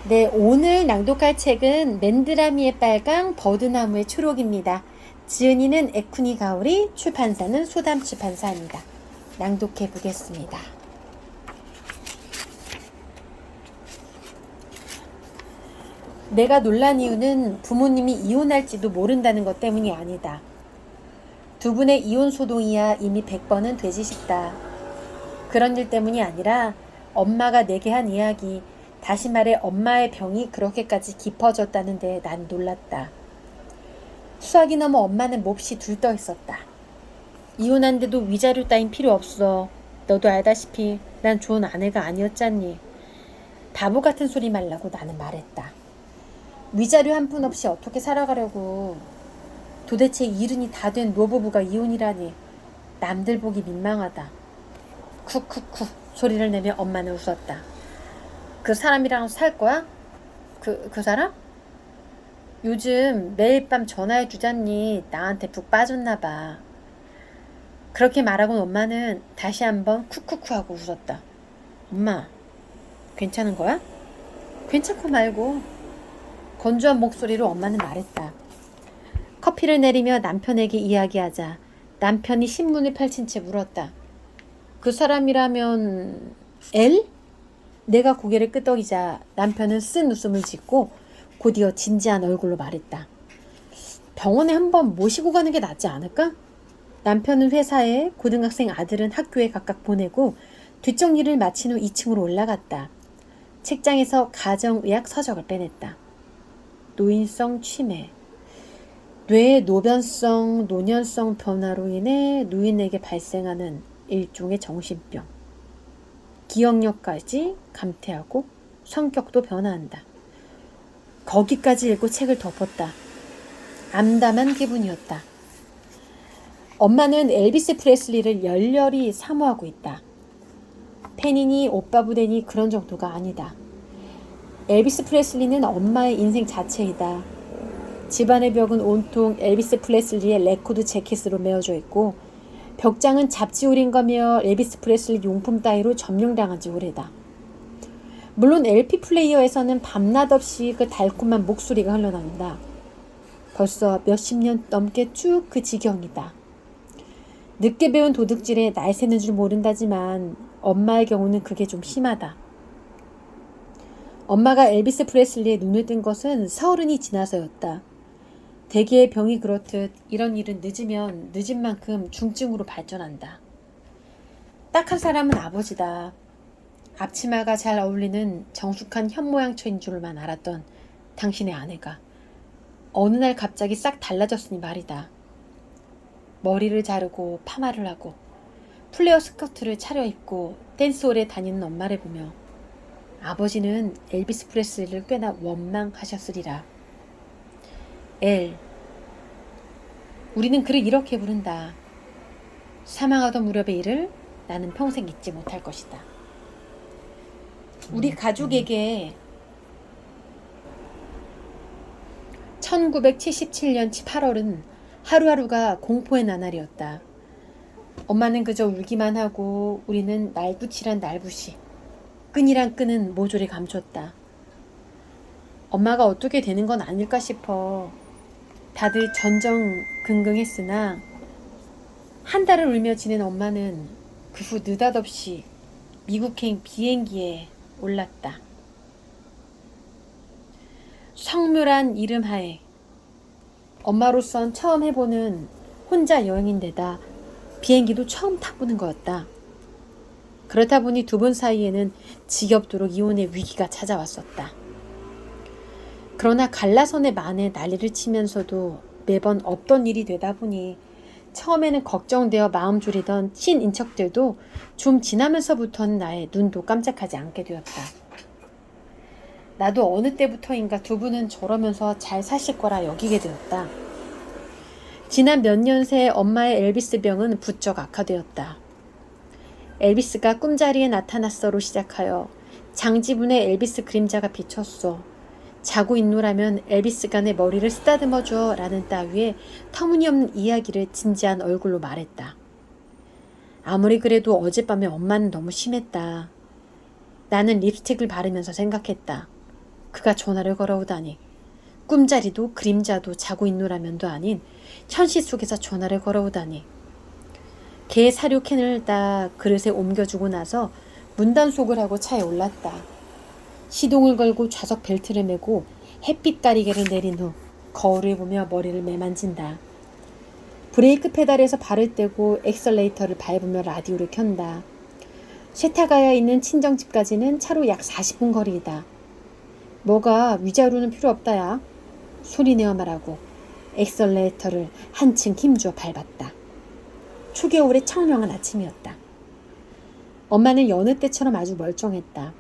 네, 오늘 낭독할 책은 맨드라미의 빨강, 버드나무의 초록입니다. 지은이는 에쿠니 가오리, 출판사는 소담 출판사입니다. 낭독해 보겠습니다. 내가 놀란 이유는 부모님이 이혼할지도 모른다는 것 때문이 아니다. 두 분의 이혼 소동이야 이미 100번은 되지 싶다. 그런 일 때문이 아니라 엄마가 내게 한 이야기, 다시 말해 엄마의 병이 그렇게까지 깊어졌다는데 난 놀랐다. 수학이 넘어 엄마는 몹시 들떠 있었다. 이혼한데도 위자료 따윈 필요 없어. 너도 알다시피 난 좋은 아내가 아니었잖니. 바보 같은 소리 말라고 나는 말했다. 위자료 한 푼 없이 어떻게 살아가려고. 도대체 일흔이 다 된 노부부가 이혼이라니. 남들 보기 민망하다. 쿡쿡쿡 소리를 내며 엄마는 웃었다. 그 사람이랑 살 거야? 그 사람? 요즘 매일 밤 전화해 주잖니. 나한테 푹 빠졌나 봐. 그렇게 말하고 엄마는 다시 한번 쿡쿡쿠 하고 웃었다. 엄마, 괜찮은 거야? 괜찮고 말고. 건조한 목소리로 엄마는 말했다. 커피를 내리며 남편에게 이야기하자 남편이 신문을 펼친 채 물었다. 그 사람이라면 엘? 내가 고개를 끄덕이자 남편은 쓴 웃음을 짓고 곧이어 진지한 얼굴로 말했다. 병원에 한번 모시고 가는 게 낫지 않을까? 남편은 회사에, 고등학생 아들은 학교에 각각 보내고 뒷정리를 마친 후 2층으로 올라갔다. 책장에서 가정의학 서적을 빼냈다. 노인성 치매, 뇌의 노변성, 노년성 변화로 인해 노인에게 발생하는 일종의 정신병. 기억력까지 감퇴하고 성격도 변화한다. 거기까지 읽고 책을 덮었다. 암담한 기분이었다. 엄마는 엘비스 프레슬리를 열렬히 사모하고 있다. 팬이니 오빠 부대니 그런 정도가 아니다. 엘비스 프레슬리는 엄마의 인생 자체이다. 집안의 벽은 온통 엘비스 프레슬리의 레코드 재킷으로 메워져 있고 벽장은 잡지 오린거며 엘비스 프레슬리 용품 따위로 점령당한 지 오래다. 물론 LP 플레이어에서는 밤낮 없이 그 달콤한 목소리가 흘러나온다. 벌써 몇십 년 넘게 쭉 그 지경이다. 늦게 배운 도둑질에 날 새는 줄 모른다지만 엄마의 경우는 그게 좀 심하다. 엄마가 엘비스 프레슬리에 눈을 뜬 것은 서른이 지나서였다. 대개의 병이 그렇듯 이런 일은 늦으면 늦은 만큼 중증으로 발전한다. 딱 한 사람은 아버지다. 앞치마가 잘 어울리는 정숙한 현모양처인 줄만 알았던 당신의 아내가 어느 날 갑자기 싹 달라졌으니 말이다. 머리를 자르고 파마를 하고 플레어 스커트를 차려입고 댄스홀에 다니는 엄마를 보며 아버지는 엘비스 프레슬리를 꽤나 원망하셨으리라. 엘, 우리는 그를 이렇게 부른다. 사망하던 무렵의 일을 나는 평생 잊지 못할 것이다. 우리 가족에게 1977년 8월은 하루하루가 공포의 나날이었다. 엄마는 그저 울기만 하고 우리는 날붙이란 날붙이, 끈이란 끈은 모조리 감췄다. 엄마가 어떻게 되는 건 아닐까 싶어 다들 전전긍긍했으나 한 달을 울며 지낸 엄마는 그 후 느닷없이 미국행 비행기에 올랐다. 성묘란 이름 하에 엄마로선 처음 해보는 혼자 여행인데다 비행기도 처음 타보는 거였다. 그렇다 보니 두 분 사이에는 지겹도록 이혼의 위기가 찾아왔었다. 그러나 갈라선의 만에 난리를 치면서도 매번 없던 일이 되다 보니 처음에는 걱정되어 마음 졸이던 친인척들도 좀 지나면서부터는 나의 눈도 깜짝하지 않게 되었다. 나도 어느 때부터인가 두 분은 저러면서 잘 사실 거라 여기게 되었다. 지난 몇 년 새 엄마의 엘비스 병은 부쩍 악화되었다. 엘비스가 꿈자리에 나타났어로 시작하여 장지분의 엘비스 그림자가 비쳤소. 자고 있노라면 엘비스가 내 머리를 쓰다듬어 줘 라는 따위의 터무니없는 이야기를 진지한 얼굴로 말했다. 아무리 그래도 어젯밤에 엄마는 너무 심했다. 나는 립스틱을 바르면서 생각했다. 그가 전화를 걸어오다니. 꿈자리도 그림자도 자고 있노라면도 아닌 현실 속에서 전화를 걸어오다니. 개 사료 캔을 딱 그릇에 옮겨주고 나서 문단속을 하고 차에 올랐다. 시동을 걸고 좌석 벨트를 매고 햇빛 가리개를 내린 후 거울을 보며 머리를 매만진다. 브레이크 페달에서 발을 떼고 엑셀레이터를 밟으며 라디오를 켠다. 셰타가야에 있는 친정집까지는 차로 약 40분 거리이다. 뭐가 위자료는 필요 없다야. 소리내어 말하고 엑셀레이터를 한층 힘주어 밟았다. 초겨울의 청명한 아침이었다. 엄마는 여느 때처럼 아주 멀쩡했다.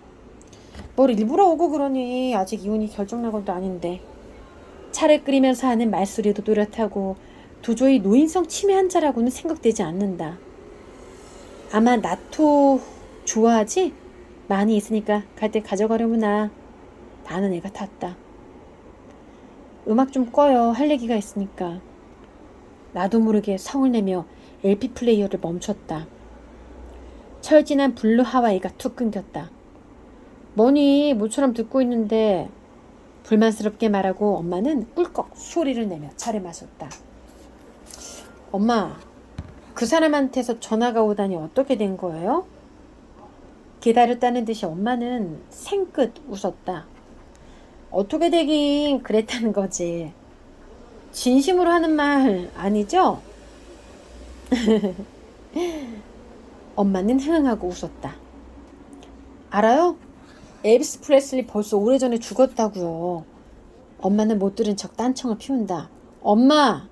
뭘 일부러 오고 그러니. 아직 이혼이 결정난 것도 아닌데. 차를 끓이면서 하는 말소리도 또렷하고 도저히 노인성 치매 환자라고는 생각되지 않는다. 아마 나토 좋아하지? 많이 있으니까 갈 때 가져가려구나. 나는 애가 탔다. 음악 좀 꺼요. 할 얘기가 있으니까. 나도 모르게 성을 내며 LP 플레이어를 멈췄다. 철진한 블루 하와이가 툭 끊겼다. 뭐니 모처럼 듣고 있는데. 불만스럽게 말하고 엄마는 꿀꺽 소리를 내며 차를 마셨다. 엄마, 그 사람한테서 전화가 오다니 어떻게 된 거예요? 기다렸다는 듯이 엄마는 생긋 웃었다. 어떻게 되긴 그랬다는 거지. 진심으로 하는 말 아니죠? 엄마는 흥하고 웃었다. 알아요? 엘비스 프레슬리 벌써 오래전에 죽었다고요. 엄마는 못 들은 척 딴청을 피운다. 엄마!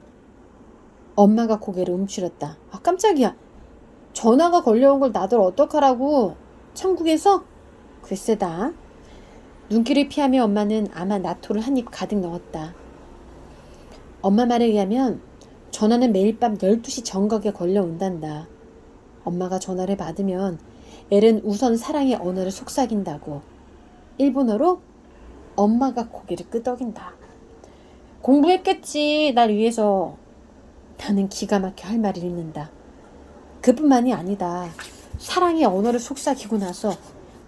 엄마가 고개를 움츠렸다. 아, 깜짝이야. 전화가 걸려온 걸 나들 어떡하라고. 천국에서? 글쎄다. 눈길을 피하며 엄마는 아마 나토를 한 입 가득 넣었다. 엄마 말에 의하면 전화는 매일 밤 12시 정각에 걸려온단다. 엄마가 전화를 받으면 엘은 우선 사랑의 언어를 속삭인다고. 일본어로 엄마가 고개를 끄덕인다. 공부했겠지, 날 위해서. 나는 기가 막혀 할 말을 잃는다. 그뿐만이 아니다. 사랑의 언어를 속삭이고 나서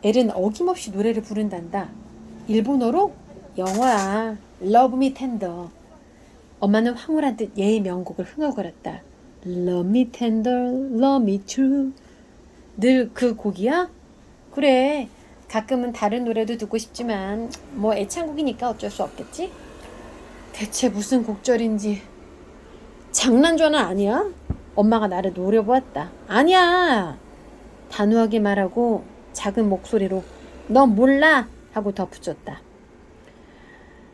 엘은 어김없이 노래를 부른단다. 일본어로? 영어야. Love me tender. 엄마는 황홀한 듯 예의 명곡을 흥얼거렸다. Love me tender, love me true. 늘 그 곡이야? 그래. 가끔은 다른 노래도 듣고 싶지만 뭐 애창곡이니까 어쩔 수 없겠지? 대체 무슨 곡절인지. 장난 전화 아니야? 엄마가 나를 노려보았다. 아니야. 단호하게 말하고 작은 목소리로 넌 몰라 하고 덧붙였다.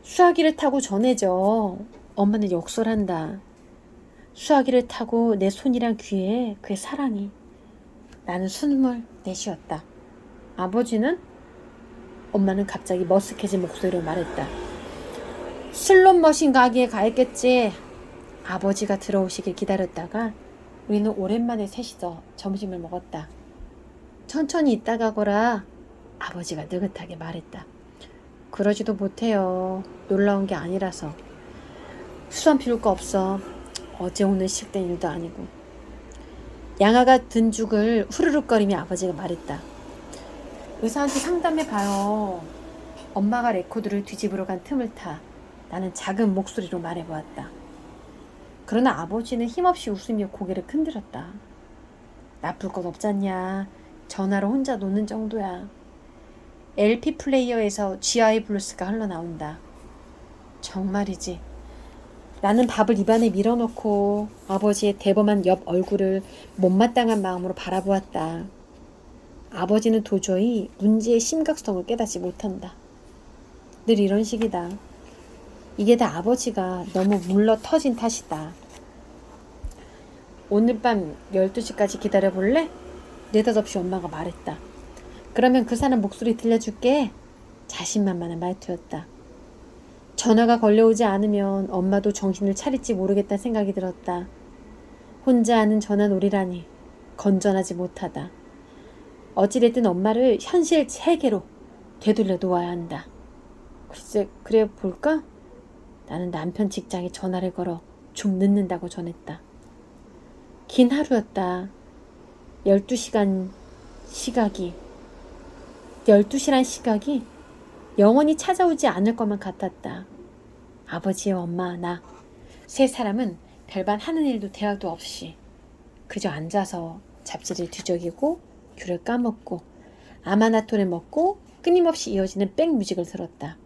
수화기를 타고 전해져. 엄마는 역설한다. 수화기를 타고 내 손이랑 귀에 그의 사랑이. 나는 숨을 내쉬었다. 아버지는? 엄마는 갑자기 머쓱해진 목소리로 말했다. 슬롯 머신 가게에 가 있겠지. 아버지가 들어오시길 기다렸다가 우리는 오랜만에 셋이서 점심을 먹었다. 천천히 있다 가거라. 아버지가 느긋하게 말했다. 그러지도 못해요. 놀라운 게 아니라서. 수선 피울 거 없어. 어제 오늘 시작된 일도 아니고. 양아가 든 죽을 후루룩거리며 아버지가 말했다. 의사한테 상담해봐요. 엄마가 레코드를 뒤집으러 간 틈을 타 나는 작은 목소리로 말해보았다. 그러나 아버지는 힘없이 웃으며 고개를 흔들었다. 나쁠 것 없잖냐. 전화로 혼자 노는 정도야. LP 플레이어에서 GI 블루스가 흘러나온다. 정말이지. 나는 밥을 입안에 밀어넣고 아버지의 대범한 옆 얼굴을 못마땅한 마음으로 바라보았다. 아버지는 도저히 문제의 심각성을 깨닫지 못한다. 늘 이런 식이다. 이게 다 아버지가 너무 물러 터진 탓이다. 오늘 밤 12시까지 기다려볼래? 느닷없이 엄마가 말했다. 그러면 그 사람 목소리 들려줄게. 자신만만한 말투였다. 전화가 걸려오지 않으면 엄마도 정신을 차릴지 모르겠다는 생각이 들었다. 혼자 하는 전화놀이라니 건전하지 못하다. 어찌됐든 엄마를 현실 세계로 되돌려 놓아야 한다. 글쎄 그래 볼까? 나는 남편 직장에 전화를 걸어 좀 늦는다고 전했다. 긴 하루였다. 12시간 시각이 12시란 시각이 영원히 찾아오지 않을 것만 같았다. 아버지와 엄마, 나 세 사람은 별반 하는 일도 대화도 없이 그저 앉아서 잡지를 뒤적이고 귤을 까먹고 아마나토를 먹고 끊임없이 이어지는 백뮤직을 들었다.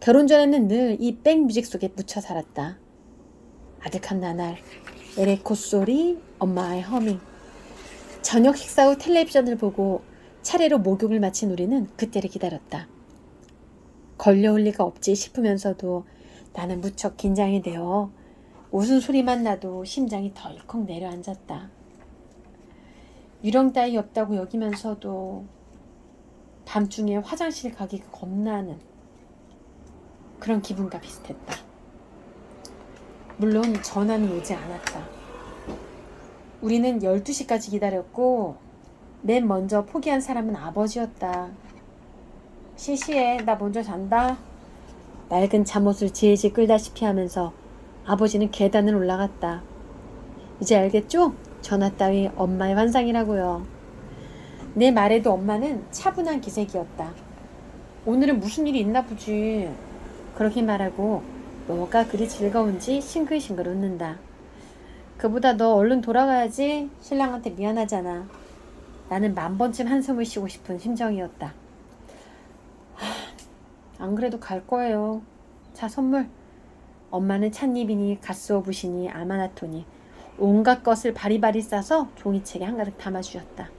결혼 전에는 늘 이 백뮤직 속에 묻혀 살았다. 아득한 나날, 엘의 콧소리, 엄마의 허밍. 저녁 식사 후 텔레비전을 보고 차례로 목욕을 마친 우리는 그때를 기다렸다. 걸려올 리가 없지 싶으면서도 나는 무척 긴장이 되어 웃음소리만 나도 심장이 덜컥 내려앉았다. 유령 따위 없다고 여기면서도 밤중에 화장실 가기가 겁나는 그런 기분과 비슷했다. 물론 전화는 오지 않았다. 우리는 12시까지 기다렸고 맨 먼저 포기한 사람은 아버지였다. 시시해, 나 먼저 잔다. 낡은 잠옷을 질질 끌다시피 하면서 아버지는 계단을 올라갔다. 이제 알겠죠? 전화 따위 엄마의 환상이라고요. 내 말에도 엄마는 차분한 기색이었다. 오늘은 무슨 일이 있나 보지. 그렇게 말하고 뭐가 그리 즐거운지 싱글싱글 웃는다. 그보다 너 얼른 돌아가야지. 신랑한테 미안하잖아. 나는 10,000번쯤 한숨을 쉬고 싶은 심정이었다. 안 그래도 갈 거예요. 자, 선물. 엄마는 찻잎이니 갓소부시니 아마나토니 온갖 것을 바리바리 싸서 종이책에 한가득 담아주셨다.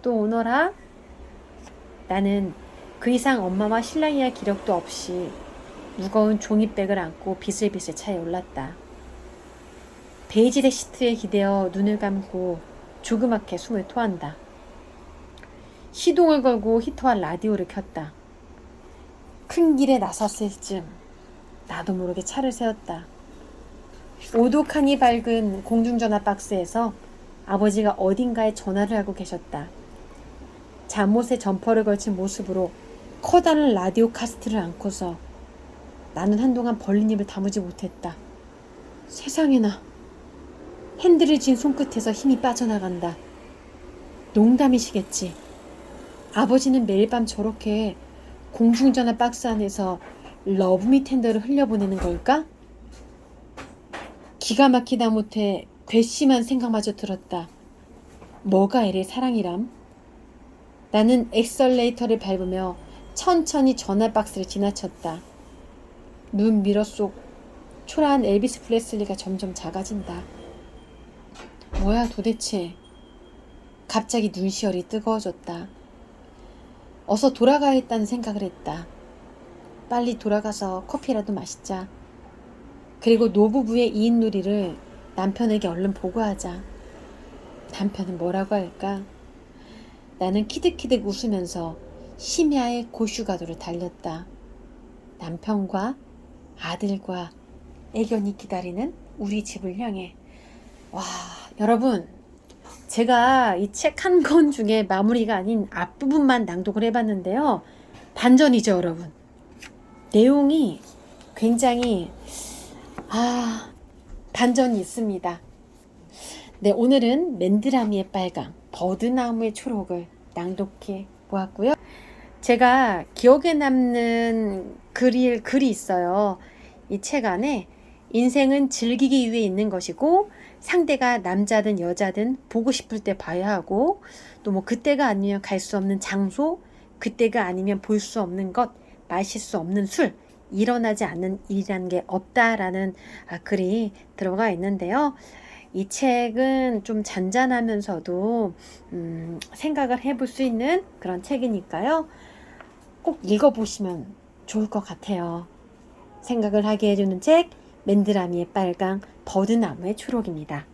또 오너라. 나는 그 이상 엄마와 신랑이 할 기력도 없이 무거운 종이백을 안고 비슬비슬 차에 올랐다. 베이지색 시트에 기대어 눈을 감고 조그맣게 숨을 토한다. 시동을 걸고 히터와 라디오를 켰다. 큰 길에 나섰을 즈음 나도 모르게 차를 세웠다. 오독하니 밝은 공중전화 박스에서 아버지가 어딘가에 전화를 하고 계셨다. 잠옷에 점퍼를 걸친 모습으로 커다란 라디오 카스트를 안고서 나는 한동안 벌린 입을 다무지 못했다. 세상에나. 핸들을 쥔 손끝에서 힘이 빠져나간다. 농담이시겠지. 아버지는 매일 밤 저렇게 공중전화 박스 안에서 러브미 텐더를 흘려보내는 걸까? 기가 막히다 못해 괘씸한 생각마저 들었다. 뭐가 애를 사랑이람? 나는 엑셀레이터를 밟으며 천천히 전화 박스를 지나쳤다. 눈 미러 속 초라한 엘비스 프레슬리가 점점 작아진다. 뭐야 도대체. 갑자기 눈시울이 뜨거워졌다. 어서 돌아가야겠다는 생각을 했다. 빨리 돌아가서 커피라도 마시자. 그리고 노부부의 이인놀이를 남편에게 얼른 보고하자. 남편은 뭐라고 할까? 나는 키득키득 웃으면서 심야의 고슈가도를 달렸다. 남편과 아들과 애견이 기다리는 우리 집을 향해. 와, 여러분, 제가 이 책 한 권 중에 마무리가 아닌 앞부분만 낭독을 해봤는데요. 반전이죠, 여러분. 내용이 굉장히 반전이 있습니다. 네, 오늘은 맨드라미의 빨강, 버드나무의 초록을 낭독해 보았고요. 제가 기억에 남는 글이 있어요. 이 책 안에 인생은 즐기기 위해 있는 것이고 상대가 남자든 여자든 보고 싶을 때 봐야 하고 또 뭐 그때가 아니면 갈 수 없는 장소, 그때가 아니면 볼 수 없는 것, 마실 수 없는 술, 일어나지 않는 일이라는 게 없다라는 글이 들어가 있는데요. 이 책은 좀 잔잔하면서도 생각을 해볼 수 있는 그런 책이니까요. 꼭 읽어보시면 좋을 것 같아요. 생각을 하게 해주는 책, 맨드라미의 빨강, 버드나무의 초록입니다.